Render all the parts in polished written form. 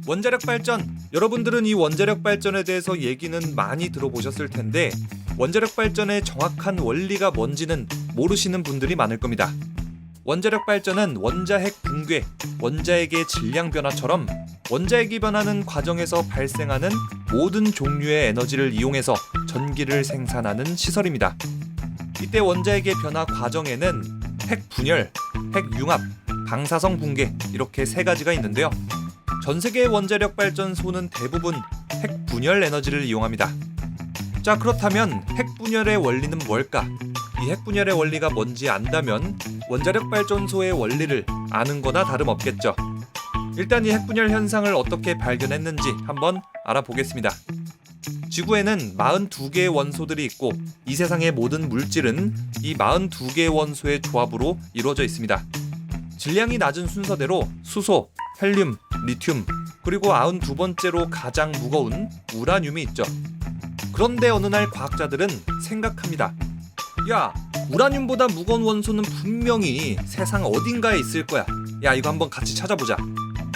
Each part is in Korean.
원자력 발전, 여러분들은 이 원자력 발전에 대해서 얘기는 많이 들어보셨을 텐데 원자력 발전의 정확한 원리가 뭔지는 모르시는 분들이 많을 겁니다. 원자력 발전은 원자핵 붕괴, 원자핵의 질량 변화처럼 원자핵이 변하는 과정에서 발생하는 모든 종류의 에너지를 이용해서 전기를 생산하는 시설입니다. 이때 원자핵의 변화 과정에는 핵 분열, 핵 융합, 방사성 붕괴 이렇게 세 가지가 있는데요. 전 세계의 원자력 발전소는 대부분 핵 분열 에너지를 이용합니다. 자, 그렇다면 핵 분열의 원리는 뭘까? 이 핵 분열의 원리가 뭔지 안다면 원자력 발전소의 원리를 아는 거나 다름없겠죠. 일단 이 핵 분열 현상을 어떻게 발견했는지 한번 알아보겠습니다. 지구에는 42개의 원소들이 있고 이 세상의 모든 물질은 이 42개의 원소의 조합으로 이루어져 있습니다. 질량이 낮은 순서대로 수소, 헬륨, 리튬, 그리고 92번째로 가장 무거운 우라늄이 있죠. 그런데 어느 날 과학자들은 생각합니다. 야, 우라늄보다 무거운 원소는 분명히 세상 어딘가에 있을 거야. 야, 이거 한번 같이 찾아보자.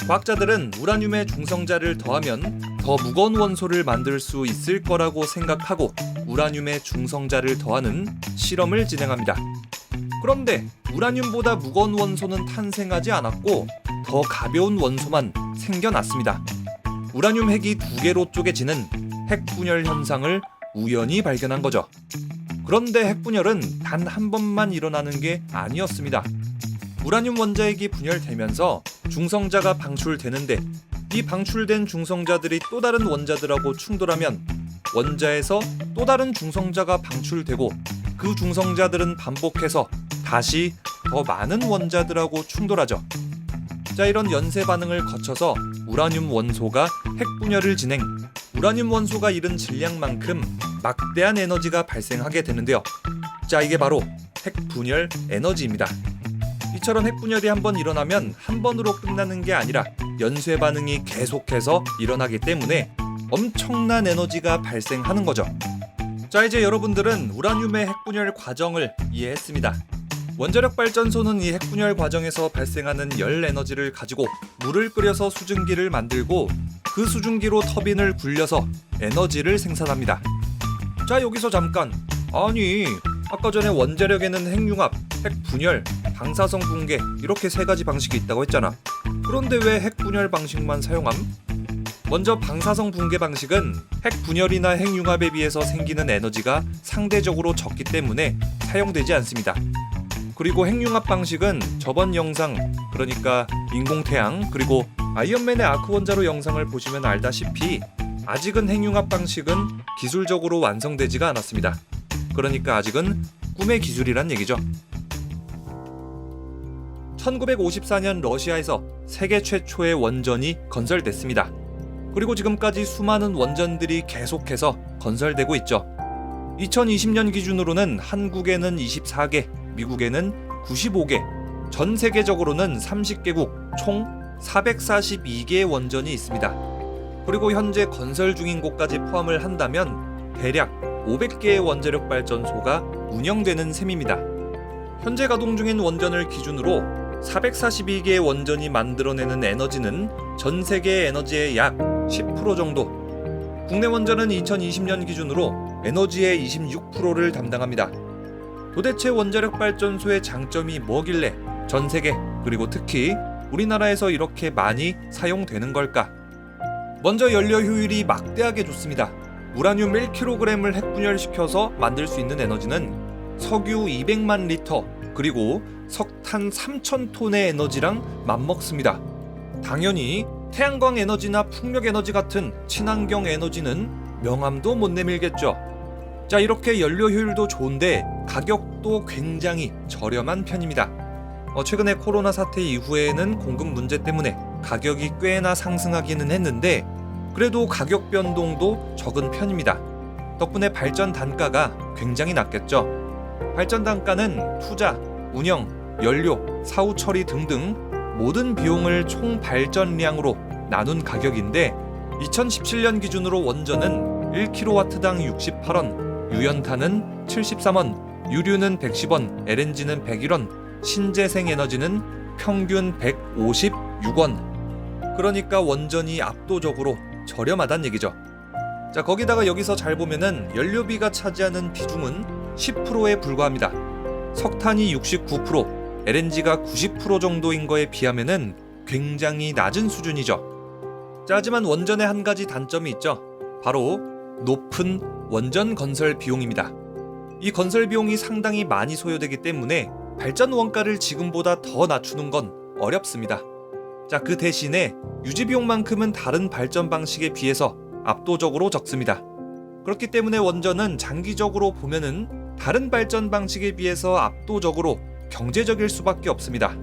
과학자들은 우라늄의 중성자를 더하면 더 무거운 원소를 만들 수 있을 거라고 생각하고 우라늄의 중성자를 더하는 실험을 진행합니다. 그런데 우라늄보다 무거운 원소는 탄생하지 않았고 더 가벼운 원소만 생겨났습니다. 우라늄 핵이 두 개로 쪼개지는 핵 분열 현상을 우연히 발견한 거죠. 그런데 핵 분열은 단 한 번만 일어나는 게 아니었습니다. 우라늄 원자핵이 분열되면서 중성자가 방출되는데 이 방출된 중성자들이 또 다른 원자들하고 충돌하면 원자에서 또 다른 중성자가 방출되고 그 중성자들은 반복해서 다시 더 많은 원자들하고 충돌하죠. 자, 이런 연쇄 반응을 거쳐서 우라늄 원소가 핵 분열을 진행, 우라늄 원소가 이룬 질량만큼 막대한 에너지가 발생하게 되는데요. 자, 이게 바로 핵 분열 에너지입니다. 이처럼 핵 분열이 한번 일어나면 한 번으로 끝나는 게 아니라 연쇄 반응이 계속해서 일어나기 때문에 엄청난 에너지가 발생하는 거죠. 자, 이제 여러분들은 우라늄의 핵 분열 과정을 이해했습니다. 원자력 발전소는 이 핵 분열 과정에서 발생하는 열 에너지를 가지고 물을 끓여서 수증기를 만들고 그 수증기로 터빈을 굴려서 에너지를 생산합니다. 자, 여기서 잠깐. 아니, 아까 전에 원자력에는 핵융합, 핵분열, 방사성 붕괴 이렇게 세 가지 방식이 있다고 했잖아. 그런데 왜 핵분열 방식만 사용함? 먼저 방사성 붕괴 방식은 핵분열이나 핵융합에 비해서 생기는 에너지가 상대적으로 적기 때문에 사용되지 않습니다. 그리고 핵융합 방식은 저번 영상, 그러니까 인공태양 그리고 아이언맨의 아크 원자로 영상을 보시면 알다시피 아직은 핵융합 방식은 기술적으로 완성되지가 않았습니다. 그러니까 아직은 꿈의 기술이란 얘기죠. 1954년 러시아에서 세계 최초의 원전이 건설됐습니다. 그리고 지금까지 수많은 원전들이 계속해서 건설되고 있죠. 2020년 기준으로는 한국에는 24개, 미국에는 95개, 전 세계적으로는 30개국 총 442개의 원전이 있습니다. 그리고 현재 건설 중인 곳까지 포함을 한다면 대략 500개의 원자력 발전소가 운영되는 셈입니다. 현재 가동 중인 원전을 기준으로 442개의 원전이 만들어내는 에너지는 전 세계의 에너지의 약 10% 정도. 국내 원전은 2020년 기준으로 에너지의 26%를 담당합니다. 도대체 원자력 발전소의 장점이 뭐길래 전 세계 그리고 특히 우리나라에서 이렇게 많이 사용되는 걸까? 먼저 연료 효율이 막대하게 좋습니다. 우라늄 1kg을 핵분열시켜서 만들 수 있는 에너지는 석유 200만 리터 그리고 석탄 3,000톤의 에너지랑 맞먹습니다. 당연히 태양광 에너지나 풍력 에너지 같은 친환경 에너지는 명암도 못 내밀겠죠. 자, 이렇게 연료 효율도 좋은데 가격도 굉장히 저렴한 편입니다. 최근에 코로나 사태 이후에는 공급 문제 때문에 가격이 꽤나 상승하기는 했는데 그래도 가격 변동도 적은 편입니다. 덕분에 발전 단가가 굉장히 낮겠죠. 발전 단가는 투자, 운영, 연료, 사후 처리 등등 모든 비용을 총 발전량으로 나눈 가격인데 2017년 기준으로 원전은 1kW당 68원, 유연탄은 73원, 유류는 110원, LNG는 101원, 신재생 에너지는 평균 156원. 그러니까 원전이 압도적으로 저렴하단 얘기죠. 자, 거기다가 여기서 잘 보면은 연료비가 차지하는 비중은 10%에 불과합니다. 석탄이 69%, LNG가 90% 정도인 거에 비하면은 굉장히 낮은 수준이죠. 자, 하지만 원전에 한 가지 단점이 있죠. 바로 높은 원전 건설 비용입니다. 이 건설 비용이 상당히 많이 소요되기 때문에 발전 원가를 지금보다 더 낮추는 건 어렵습니다. 자, 그 대신에 유지 비용만큼은 다른 발전 방식에 비해서 압도적으로 적습니다. 그렇기 때문에 원전은 장기적으로 보면은 다른 발전 방식에 비해서 압도적으로 경제적일 수밖에 없습니다.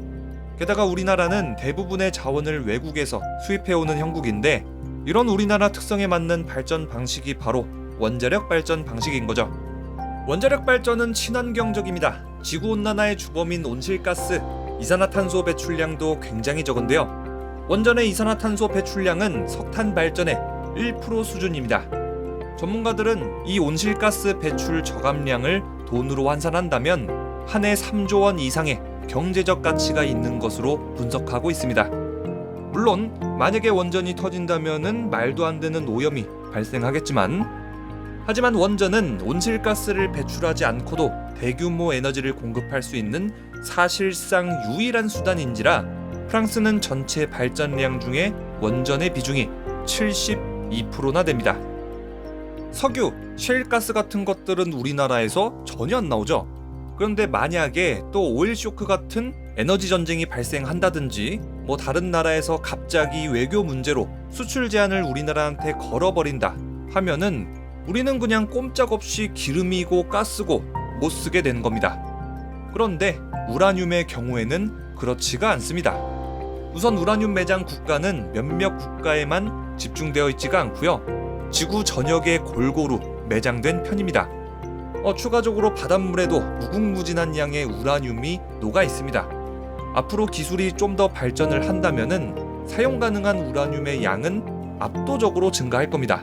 게다가 우리나라는 대부분의 자원을 외국에서 수입해오는 형국인데 이런 우리나라 특성에 맞는 발전 방식이 바로 원자력 발전 방식인 거죠. 원자력 발전은 친환경적입니다. 지구온난화의 주범인 온실가스, 이산화탄소 배출량도 굉장히 적은데요. 원전의 이산화탄소 배출량은 석탄 발전의 1% 수준입니다. 전문가들은 이 온실가스 배출 저감량을 돈으로 환산한다면 한 해 3조 원 이상의 경제적 가치가 있는 것으로 분석하고 있습니다. 물론 만약에 원전이 터진다면은 말도 안 되는 오염이 발생하겠지만 하지만 원전은 온실가스를 배출하지 않고도 대규모 에너지를 공급할 수 있는 사실상 유일한 수단인지라 프랑스는 전체 발전량 중에 원전의 비중이 72%나 됩니다. 석유, 셰일가스 같은 것들은 우리나라에서 전혀 안 나오죠. 그런데 만약에 또 오일 쇼크 같은 에너지 전쟁이 발생한다든지 다른 나라에서 갑자기 외교 문제로 수출 제한을 우리나라한테 걸어버린다 하면은 우리는 그냥 꼼짝없이 기름이고 가스고 못 쓰게 되는 겁니다. 그런데 우라늄의 경우에는 그렇지가 않습니다. 우선 우라늄 매장 국가는 몇몇 국가에만 집중되어 있지가 않고요. 지구 전역에 골고루 매장된 편입니다. 추가적으로 바닷물에도 무궁무진한 양의 우라늄이 녹아 있습니다. 앞으로 기술이 좀 더 발전을 한다면은 사용 가능한 우라늄의 양은 압도적으로 증가할 겁니다.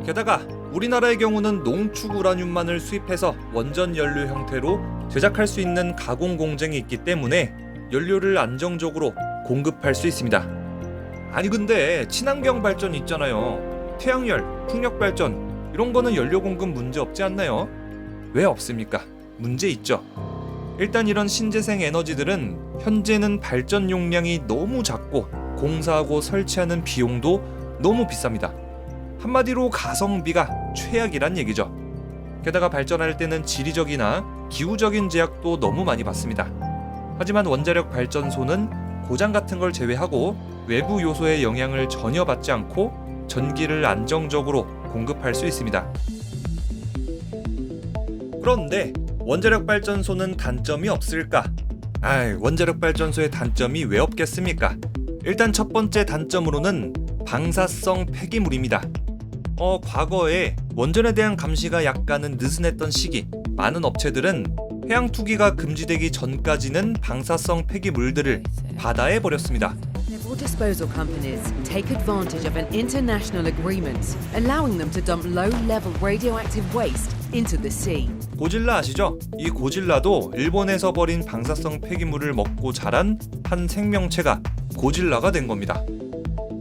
게다가 우리나라의 경우는 농축 우라늄만을 수입해서 원전 연료 형태로 제작할 수 있는 가공 공정이 있기 때문에 연료를 안정적으로 공급할 수 있습니다. 아니 근데 친환경 발전 있잖아요. 태양열, 풍력 발전 이런 거는 연료 공급 문제 없지 않나요? 왜 없습니까? 문제 있죠. 일단 이런 신재생 에너지들은 현재는 발전 용량이 너무 작고 공사하고 설치하는 비용도 너무 비쌉니다. 한마디로 가성비가 최악이란 얘기죠. 게다가 발전할 때는 지리적이나 기후적인 제약도 너무 많이 받습니다. 하지만 원자력 발전소는 고장 같은 걸 제외하고 외부 요소의 영향을 전혀 받지 않고 전기를 안정적으로 공급할 수 있습니다. 그런데 원자력 발전소는 단점이 없을까? 원자력 발전소의 단점이 왜 없겠습니까? 일단 첫 번째 단점으로는 방사성 폐기물입니다. 과거에 원전에 대한 감시가 약간은 느슨했던 시기, 많은 업체들은 해양 투기가 금지되기 전까지는 방사성 폐기물들을 바다에 버렸습니다. Naval disposal companies take advantage of an international agreement, allowing them to dump low-level radioactive waste into the sea. 고질라 아시죠? 이 고질라도 일본에서 버린 방사성 폐기물을 먹고 자란 한 생명체가 고질라가 된 겁니다.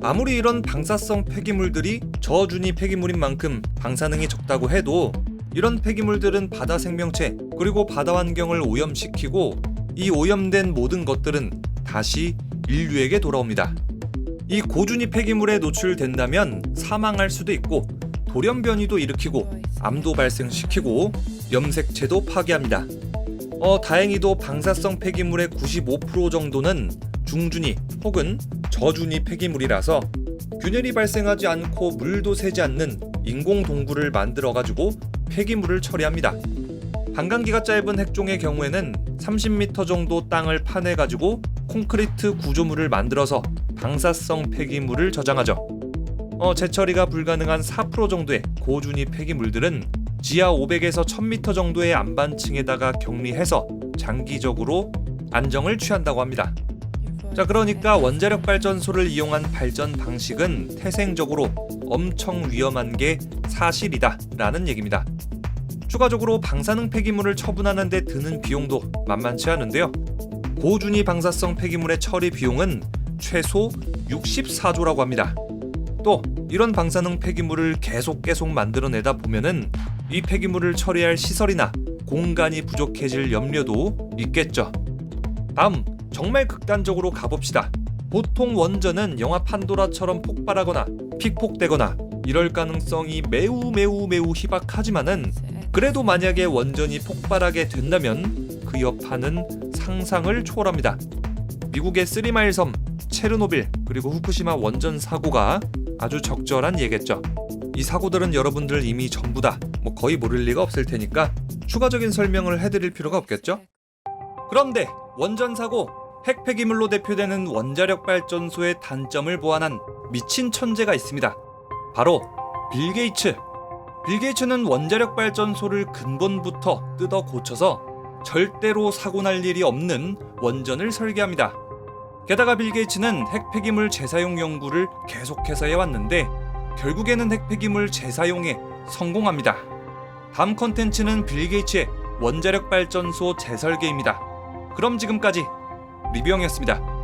아무리 이런 방사성 폐기물들이 저준위 폐기물인 만큼 방사능이 적다고 해도 이런 폐기물들은 바다 생명체 그리고 바다 환경을 오염시키고 이 오염된 모든 것들은 다시 인류에게 돌아옵니다. 이 고준위 폐기물에 노출된다면 사망할 수도 있고 돌연변이도 일으키고 암도 발생시키고 염색체도 파괴합니다. 다행히도 방사성 폐기물의 95% 정도는 중준위 혹은 저준위 폐기물이라서 균열이 발생하지 않고 물도 새지 않는 인공 동굴을 만들어가지고 폐기물을 처리합니다. 반감기가 짧은 핵종의 경우에는 30m 정도 땅을 파내가지고 콘크리트 구조물을 만들어서 방사성 폐기물을 저장하죠. 재처리가 불가능한 4% 정도의 고준위 폐기물들은 지하 500에서 1000m 정도의 안반층에다가 격리해서 장기적으로 안정을 취한다고 합니다. 자, 그러니까 원자력 발전소를 이용한 발전 방식은 태생적으로 엄청 위험한 게 사실이다 라는 얘기입니다. 추가적으로 방사능 폐기물을 처분하는 데 드는 비용도 만만치 않은데요. 고준위 방사성 폐기물의 처리 비용은 최소 64조라고 합니다. 또 이런 방사능 폐기물을 계속 만들어내다 보면은 이 폐기물을 처리할 시설이나 공간이 부족해질 염려도 있겠죠. 다음, 정말 극단적으로 가봅시다. 보통 원전은 영화 판도라처럼 폭발하거나 픽폭되거나 이럴 가능성이 매우 희박하지만은 그래도 만약에 원전이 폭발하게 된다면 그 여파는 상상을 초월합니다. 미국의 쓰리마일 섬, 체르노빌, 그리고 후쿠시마 원전 사고가 아주 적절한 예겠죠. 이 사고들은 여러분들 이미 전부 다 거의 모를 리가 없을 테니까 추가적인 설명을 해드릴 필요가 없겠죠? 그런데 원전 사고, 핵 폐기물로 대표되는 원자력 발전소의 단점을 보완한 미친 천재가 있습니다. 바로 빌 게이츠. 빌 게이츠는 원자력 발전소를 근본부터 뜯어 고쳐서 절대로 사고 날 일이 없는 원전을 설계합니다. 게다가 빌 게이츠는 핵 폐기물 재사용 연구를 계속해서 해왔는데 결국에는 핵 폐기물 재사용에 성공합니다. 다음 컨텐츠는 빌 게이츠의 원자력 발전소 재설계입니다. 그럼 지금까지 리뷰형이었습니다.